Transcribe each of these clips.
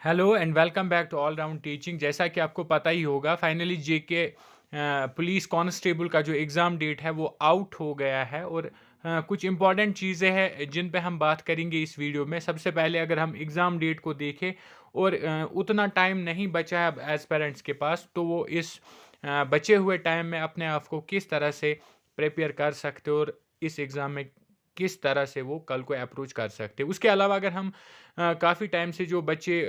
Hello and welcome back to all round teaching. जैसा कि आपको पता ही होगा, फाइनली जेके पुलिस कांस्टेबल का जो एग्ज़ाम डेट है वो आउट हो गया है। और कुछ इंपॉर्टेंट चीज़ें हैं जिन पे हम बात करेंगे इस वीडियो में। सबसे पहले अगर हम एग्ज़ाम डेट को देखें और उतना टाइम नहीं बचा है अब एज पेरेंट्स के पास, तो वो इस बचे हुए टाइम में अपने आप को किस तरह से प्रिपेयर कर सकते हो और इस एग्ज़ाम में किस तरह से वो कल को अप्रोच कर सकते हैं। उसके अलावा अगर हम काफ़ी टाइम से जो बच्चे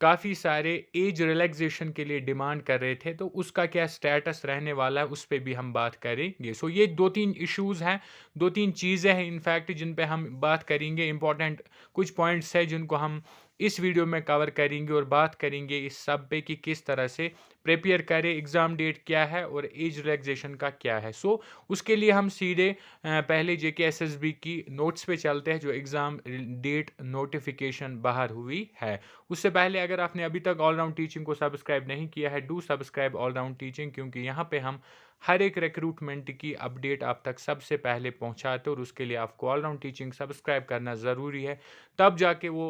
काफ़ी सारे एज रिलैक्सेशन के लिए डिमांड कर रहे थे, तो उसका क्या स्टेटस रहने वाला है, उस पे भी हम बात करेंगे। सो ये 2-3 इश्यूज़ हैं, 2-3 चीज़ें हैं इनफैक्ट जिन पे हम बात करेंगे। इंपॉर्टेंट कुछ पॉइंट्स हैं जिनको हम इस वीडियो में कवर करेंगे और बात करेंगे इस सब पे कि किस तरह से प्रिपेयर करें, एग्ज़ाम डेट क्या है और एज रिलैक्सेशन का क्या है। सो उसके लिए हम सीधे पहले जेकेएसएसबी की नोट्स पे चलते हैं जो एग्ज़ाम डेट नोटिफिकेशन बाहर हुई है। उससे पहले अगर आपने अभी तक ऑल राउंड टीचिंग को सब्सक्राइब नहीं किया है, do subscribe all round teaching, क्योंकि यहाँ पे हम हर एक रिक्रूटमेंट की अपडेट आप तक सबसे पहले पहुँचाते हैं और उसके लिए आपको ऑल राउंड टीचिंग सब्सक्राइब करना ज़रूरी है। तब जाके वो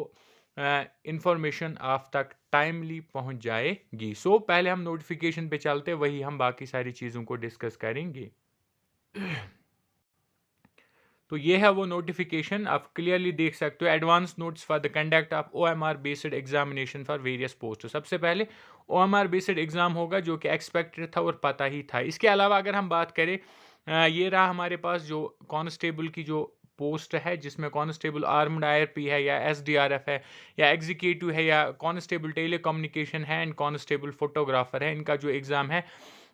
इंफॉर्मेशन आप तक टाइमली पहुँच जाएगी। सो पहले हम नोटिफिकेशन पे चलते हैं, वही हम बाकी सारी चीज़ों को डिस्कस करेंगे। तो ये है वो नोटिफिकेशन, आप क्लियरली देख सकते हो। Advance notes for the conduct of OMR based examination for various post. सबसे पहले ओएमआर बेस्ड एग्जाम होगा जो कि एक्सपेक्टेड था और पता ही था। इसके अलावा अगर हम बात करें, ये रहा हमारे पास जो कांस्टेबल की जो पोस्ट है, जिसमें कांस्टेबल आर्म्ड आईआरपी है या एसडीआरएफ है या एग्जीक्यूटिव है या कांस्टेबल टेली कम्युनिकेशन है एंड कांस्टेबल फोटोग्राफर है, इनका जो एग्ज़ाम है,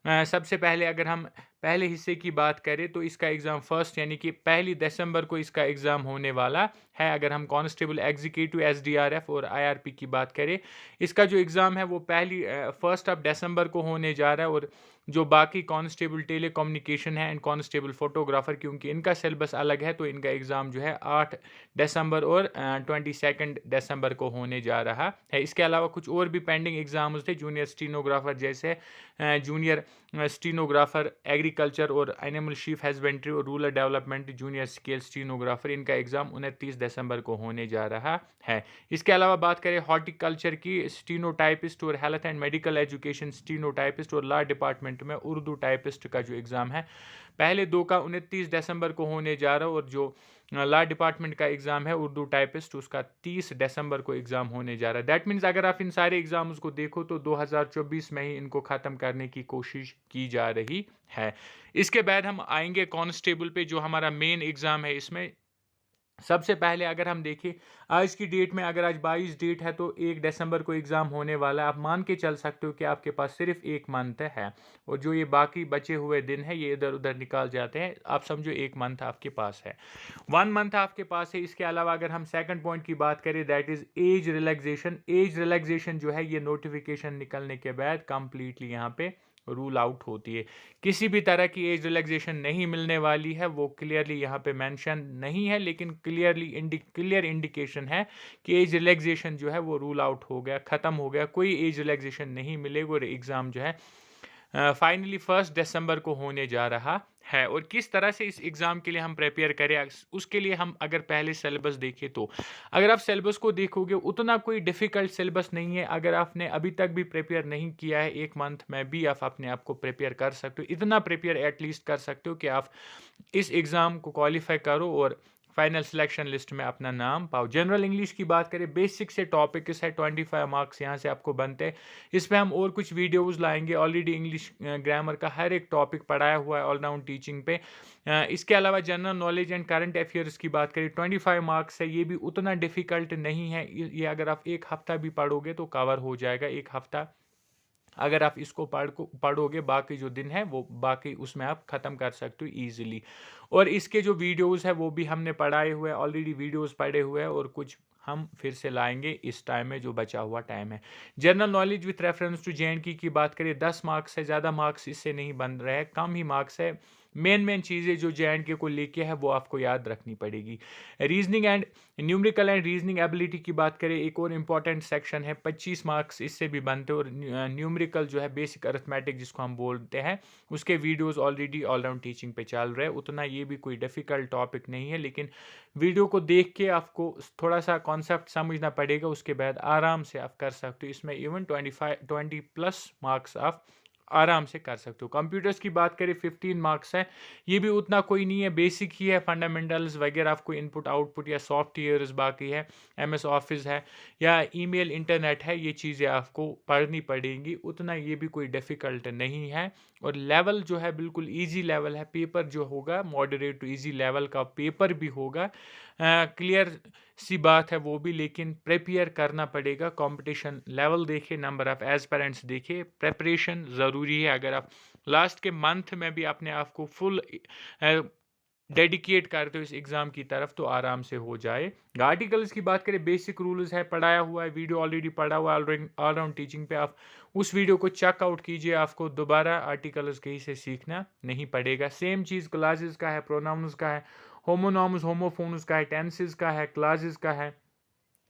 सबसे पहले अगर हम पहले हिस्से की बात करें तो इसका एग्ज़ाम फर्स्ट यानी कि 1 दिसंबर को इसका एग्ज़ाम होने वाला है। अगर हम कांस्टेबल एग्जीक्यूटिव एसडीआरएफ और आईआरपी की बात करें, इसका जो एग्ज़ाम है वो 1 दिसंबर को होने जा रहा है। और जो बाकी कांस्टेबल टेली कम्युनिकेशन है एंड कांस्टेबल फोटोग्राफर, क्योंकि इनका सिलेबस अलग है, तो इनका एग्ज़ाम जो है 8 दिसंबर और 22 दिसंबर को होने जा रहा है। इसके अलावा कुछ और भी पेंडिंग एग्ज़ाम्स थे, जूनियर स्टीनोग्राफर जैसे जूनियर स्टीनोग्राफर एग्रीकल्चर और एनिमल शीप हस्बेंड्री और rural development junior scale stenographer, इनका एग्ज़ाम 29 दिसंबर को होने जा रहा है। इसके अलावा बात करें हॉर्टिकल्चर की, स्टीनोटाइपिस्ट और health and medical education stenotypist और लॉ डिपार्टमेंट में उर्दू टाइपिस्ट का जो एग्ज़ाम है, पहले दो का 29 दिसंबर को होने जा रहा है। और जो लॉ डिपार्टमेंट का एग्ज़ाम है उर्दू टाइपिस्ट, उसका 30 दिसंबर को एग्ज़ाम होने जा रहा है। दैट मीन्स अगर आप इन सारे एग्ज़ाम्स को देखो तो 2024 में ही इनको ख़त्म करने की कोशिश की जा रही है। इसके बाद हम आएंगे कांस्टेबल पे, जो हमारा मेन एग्ज़ाम है। इसमें सबसे पहले अगर हम देखें आज की डेट में, अगर आज 22 डेट है तो 1 दिसंबर को एग्ज़ाम होने वाला है। आप मान के चल सकते हो कि आपके पास सिर्फ एक मंथ है और जो ये बाकी बचे हुए दिन है ये इधर उधर निकाल जाते हैं। आप समझो एक मंथ आपके पास है, 1 मंथ आपके पास है। इसके अलावा अगर हम सेकंड पॉइंट की बात करें, that is age relaxation. Age relaxation जो है ये नोटिफिकेशन निकलने के बाद कंप्लीटली यहाँ पे रूल आउट होती है। किसी भी तरह की एज रिलैक्सेशन नहीं मिलने वाली है, वो क्लियरली यहाँ पे मेंशन नहीं है, लेकिन क्लियर इंडिकेशन है कि एज रिलैक्सेशन जो है वो रूल आउट हो गया, ख़त्म हो गया। कोई एज रिलैक्सेशन नहीं मिलेगा और एग्ज़ाम जो है फाइनली 1 दिसंबर को होने जा रहा है। और किस तरह से इस एग्ज़ाम के लिए हम प्रिपेयर करें, उसके लिए हम अगर पहले सिलेबस देखें तो अगर आप सिलेबस को देखोगे उतना कोई डिफ़िकल्ट सिलेबस नहीं है। अगर आपने अभी तक भी प्रिपेयर नहीं किया है, एक मंथ में भी आप अपने आप को प्रिपेयर कर सकते हो। इतना प्रिपेयर एटलीस्ट कर सकते हो कि आप इस एग्ज़ाम को क्वालिफाई करो और फाइनल सिलेक्शन लिस्ट में अपना नाम पाओ। जनरल इंग्लिश की बात करें, बेसिक से टॉपिक्स है, 25 मार्क्स यहाँ से आपको बनते हैं। इस पे हम और कुछ वीडियोस लाएंगे। ऑलरेडी इंग्लिश ग्रामर का हर एक टॉपिक पढ़ाया हुआ है ऑल राउंड टीचिंग पे। इसके अलावा general knowledge and current affairs की बात करें, 25 मार्क्स है, ये भी उतना डिफ़िकल्ट नहीं है। ये अगर आप एक हफ़्ता भी पढ़ोगे तो कवर हो जाएगा। एक हफ़्ता अगर आप इसको पढ़ोगे, बाकी जो दिन है वो बाकी उसमें आप ख़त्म कर सकते हो ईज़िली। और इसके जो वीडियोज़ है वो भी हमने पढ़ाए हुए हैं, ऑलरेडी वीडियोज़ पढ़े हुए हैं और कुछ हम फिर से लाएंगे इस टाइम में जो बचा हुआ टाइम है। General knowledge with reference to J and K की बात करें, 10 मार्क्स है, ज़्यादा मार्क्स इससे नहीं बन रहे हैं, कम ही मार्क्स है। मेन चीज़ें जो JNK को लेके है वो आपको याद रखनी पड़ेगी। Reasoning and numerical and reasoning ability की बात करें, एक और इम्पॉर्टेंट सेक्शन है, 25 मार्क्स इससे भी बनते हैं। और न्यूमेरिकल जो है बेसिक अरिथमेटिक जिसको हम बोलते हैं, उसके वीडियोस ऑलरेडी ऑलराउंड टीचिंग पे चल रहे हैं। उतना ये भी कोई डिफ़िकल्ट टॉपिक नहीं है, लेकिन वीडियो को देख के आपको थोड़ा सा कॉन्सेप्ट समझना पड़ेगा, उसके बाद आराम से आप कर सकते हो। इसमें इवन 20+ मार्क्स आप आराम से कर सकते हो। कंप्यूटर्स की बात करें, 15 मार्क्स है, ये भी उतना कोई नहीं है, बेसिक ही है, फंडामेंटल्स वगैरह आपको इनपुट आउटपुट या सॉफ्टवेयर्स बाकी है, MS ऑफिस है या ईमेल इंटरनेट है, ये चीज़ें आपको पढ़नी पड़ेंगी। उतना ये भी कोई डिफ़िकल्ट नहीं है और लेवल जो है बिल्कुल ईजी लेवल है। पेपर जो होगा मॉडरेट टू ईजी लेवल का पेपर भी होगा, क्लियर सी बात है वो भी, लेकिन प्रिपेयर करना पड़ेगा। कंपटीशन लेवल देखिए, नंबर ऑफ एस्पिरेंट्स देखिए, प्रिपरेशन ज़रूरी है। अगर आप लास्ट के मंथ में भी अपने आप को फुल डेडिकेट करते हो इस एग्ज़ाम की तरफ, तो आराम से हो जाएगा। आर्टिकल्स की बात करें, बेसिक रूल्स है, पढ़ाया हुआ है, वीडियो ऑलरेडी पढ़ा हुआ है ऑलराउंड टीचिंग पे, आप उस वीडियो को चेकआउट कीजिए, आपको दोबारा आर्टिकल्स कहीं से सीखना नहीं पड़ेगा। सेम चीज़ क्लासेस का है, प्रोनाउंस का है, होमोनॉम्स होमोफोन्स का है, टेंसेस का है, क्लासेस का है,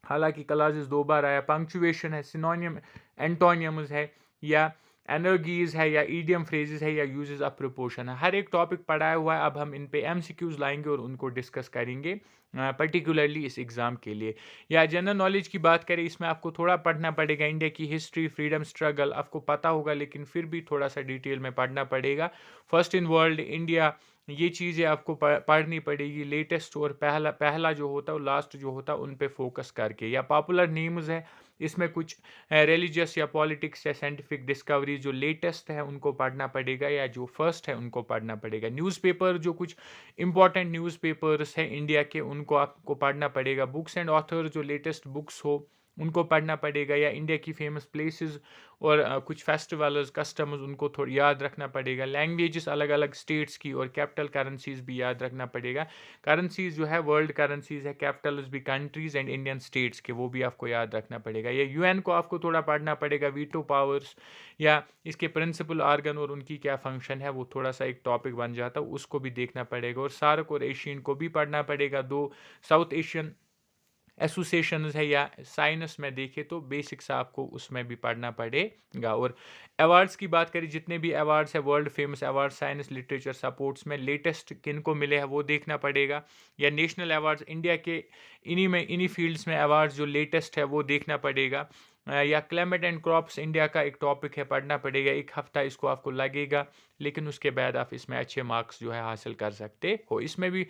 हालांकि क्लासेस 2 बार आया, पंक्चुएशन है, सिनोनियम एंटोनियम्स है, या एनर्गीज है, या ईडियम फ्रेजेस है, या यूजेस ऑफ प्रोपोर्शन है। हर एक टॉपिक पढ़ाया हुआ है। अब हम इन पे MCQs लाएंगे और उनको डिस्कस करेंगे पर्टिकुलरली इस एग्ज़ाम के लिए। या जनरल नॉलेज की बात करें, इसमें आपको थोड़ा पढ़ना पड़ेगा। इंडिया की हिस्ट्री, फ्रीडम स्ट्रगल आपको पता होगा, लेकिन फिर भी थोड़ा सा डिटेल में पढ़ना पड़ेगा। फर्स्ट इन वर्ल्ड इंडिया, ये चीज़ें आपको पढ़नी पड़ेगी। लेटेस्ट और पहला पहला जो होता है और लास्ट जो होता है उन पे फोकस करके। या पॉपुलर नेम्स है, इसमें कुछ रिलीजियस या पॉलिटिक्स या साइंटिफिक डिस्कवरी जो लेटेस्ट है उनको पढ़ना पड़ेगा, या जो फर्स्ट है उनको पढ़ना पड़ेगा। न्यूज़पेपर, जो कुछ इंपॉर्टेंट न्यूज़पेपर्स हैं इंडिया के, उनको आपको पढ़ना पड़ेगा। बुक्स एंड ऑथर, जो लेटेस्ट बुक्स हो उनको पढ़ना पड़ेगा। या इंडिया की फेमस प्लेसेस और कुछ फेस्टिवल्स, कस्टम्स, उनको थोड़ा याद रखना पड़ेगा। लैंग्वेजेस अलग अलग स्टेट्स की और कैपिटल करेंसीज भी याद रखना पड़ेगा। करेंसीज जो है वर्ल्ड करेंसीज है, कैपिटल्स भी कंट्रीज एंड इंडियन स्टेट्स के, वो भी आपको याद रखना पड़ेगा। या UN को आपको थोड़ा पढ़ना पड़ेगा, वीटो पावर्स या इसके प्रिंसिपल आर्गन और उनकी क्या फंक्शन है, वो थोड़ा सा एक टॉपिक बन जाता है, उसको भी देखना पड़ेगा। और सार्क और एशियन को भी पढ़ना पड़ेगा, 2 साउथ एशियन एसोसिएशंस है। या साइंस में देखें तो बेसिक्स आपको उसमें भी पढ़ना पड़ेगा। और अवार्ड्स की बात करें, जितने भी अवार्ड्स है, world famous award science literature supports में लेटेस्ट किन को मिले हैं वो देखना पड़ेगा। या नेशनल अवार्ड्स इंडिया के इन्हीं फील्ड्स में अवार्ड्स जो लेटेस्ट है वो देखना पड़ेगा। या क्लाइमेट एंड क्रॉप्स इंडिया का एक टॉपिक है, पढ़ना पड़ेगा। 1 हफ्ता इसको आपको लगेगा, लेकिन उसके बाद आप इसमें अच्छे मार्क्स जो है हासिल कर सकते हो। इसमें भी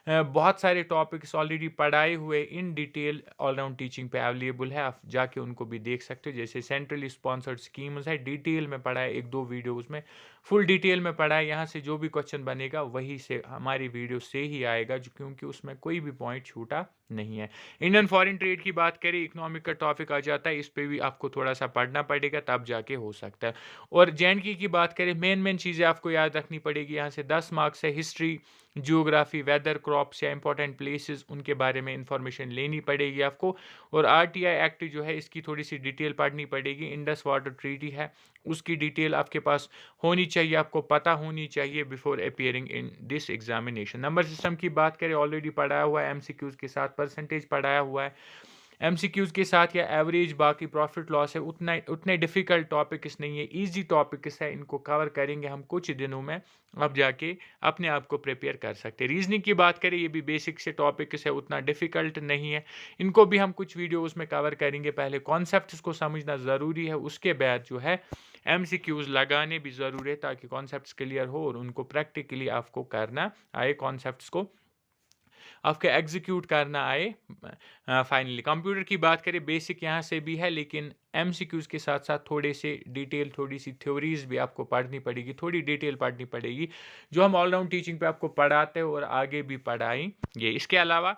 बहुत सारे टॉपिक्स ऑलरेडी पढ़ाए हुए इन डिटेल ऑलराउंड टीचिंग पे अवेलेबल है, आप जाके उनको भी देख सकते हो। जैसे सेंट्रली स्पॉन्सर्ड स्कीम्स है, डिटेल में पढ़ा है, 1-2 वीडियोस में फुल डिटेल में पढ़ा है। यहाँ से जो भी क्वेश्चन बनेगा वही से हमारी वीडियो से ही आएगा, जो क्योंकि उसमें कोई भी पॉइंट छूटा नहीं है। इंडियन फॉरेन ट्रेड की बात करें, इकोनॉमिक का टॉपिक आ जाता है, इस पे भी आपको थोड़ा सा पढ़ना पड़ेगा, तब जाके हो सकता है। और JNK की बात करें, मेन चीज़ें आपको याद रखनी पड़ेगी। यहाँ से 10 मार्क्स है, हिस्ट्री, जियोग्राफी, वेदर, क्रॉप्स या इंपॉर्टेंट प्लेसेस, उनके बारे में इंफॉर्मेशन लेनी पड़ेगी आपको। और RTI एक्ट जो है, इसकी थोड़ी सी डिटेल पढ़नी पड़ेगी। इंडस वाटर ट्रीटी है, उसकी डिटेल आपके पास होनी चाहिए, आपको पता होनी चाहिए before appearing in this examination. Number system की बात करें, ऑलरेडी पढ़ाया हुआ है, MCQs के साथ परसेंटेज पढ़ाया हुआ है, MCQs के साथ या एवरेज, बाकी प्रॉफिट लॉस है, उतने डिफ़िकल्ट टॉपिक्स नहीं है, इजी टॉपिक्स है, इनको कवर करेंगे हम कुछ दिनों में, अब जाके अपने आप को प्रिपेयर कर सकते हैं। रीजनिंग की बात करें, ये भी बेसिक से टॉपिक्स है, उतना डिफ़िकल्ट नहीं है, इनको भी हम कुछ वीडियोस में कवर करेंगे। पहले कॉन्सेप्ट्स को समझना ज़रूरी है, उसके बाद जो है MCQs लगाने भी ज़रूरी है, ताकि कॉन्सेप्ट्स क्लियर हो और उनको प्रैक्टिकली आपको करना आए, कॉन्सेप्ट्स को आपके एग्जीक्यूट करना आए। फाइनली कंप्यूटर की बात करें, बेसिक यहाँ से भी है, लेकिन MCQs के साथ साथ थोड़े से डिटेल, थोड़ी सी थ्योरीज भी आपको पढ़नी पड़ेगी, थोड़ी डिटेल पढ़नी पड़ेगी, जो हम ऑलराउंड टीचिंग पे आपको पढ़ाते हैं और आगे भी पढ़ाएंगे। इसके अलावा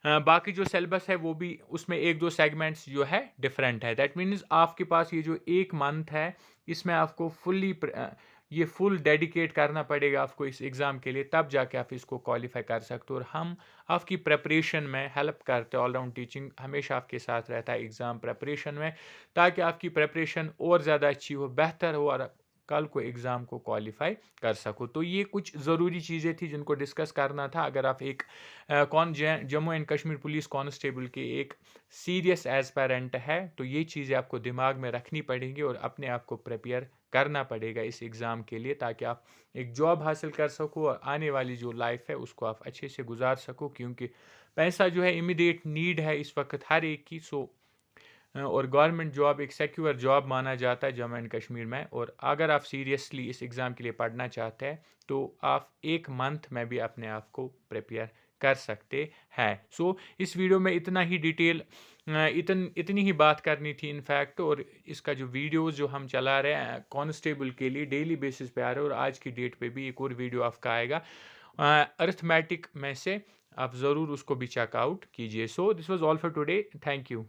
बाकी जो सिलेबस है वो भी उसमें 1-2 सेगमेंट्स जो है डिफरेंट है। दैट मीन्स आपके पास ये जो 1 मंथ है, इसमें आपको ये फुल डेडिकेट करना पड़ेगा आपको इस एग्ज़ाम के लिए, तब जाके आप इसको क्वालिफाई कर सकते हो। और हम आपकी प्रिपरेशन में हेल्प करते हैं, ऑलराउंड टीचिंग हमेशा आपके साथ रहता है एग्ज़ाम प्रिपरेशन में, ताकि आपकी प्रिपरेशन और ज़्यादा अच्छी हो, बेहतर हो, और कल को एग्ज़ाम को क्वालिफाई कर सको। तो ये कुछ ज़रूरी चीज़ें थी जिनको डिस्कस करना था। अगर आप एक Jammu and Kashmir police constable के एक सीरियस एस्पायरेंट है तो ये चीज़ें आपको दिमाग में रखनी पड़ेंगी और अपने आप को प्रिपेयर करना पड़ेगा इस एग्ज़ाम के लिए, ताकि आप एक जॉब हासिल कर सको और आने वाली जो लाइफ है उसको आप अच्छे से गुजार सको, क्योंकि पैसा जो है इमीडिएट नीड है इस वक्त हर एक की। और गवर्नमेंट जॉब एक सिक्योर जॉब माना जाता है जम्मू एंड कश्मीर में। और अगर आप सीरियसली इस एग्ज़ाम के लिए पढ़ना चाहते हैं तो आप एक मंथ में भी अपने आप को प्रिपेयर कर सकते हैं। इस वीडियो में इतना ही डिटेल इतनी ही बात करनी थी इनफैक्ट। और इसका जो वीडियोस जो हम चला रहे हैं कांस्टेबल के लिए डेली बेसिस पे आ रहे हैं, और आज की डेट पे भी एक और वीडियो आपका आएगा अरिथमेटिक में से, आप ज़रूर उसको भी चेकआउट कीजिए। This was all for today, thank you.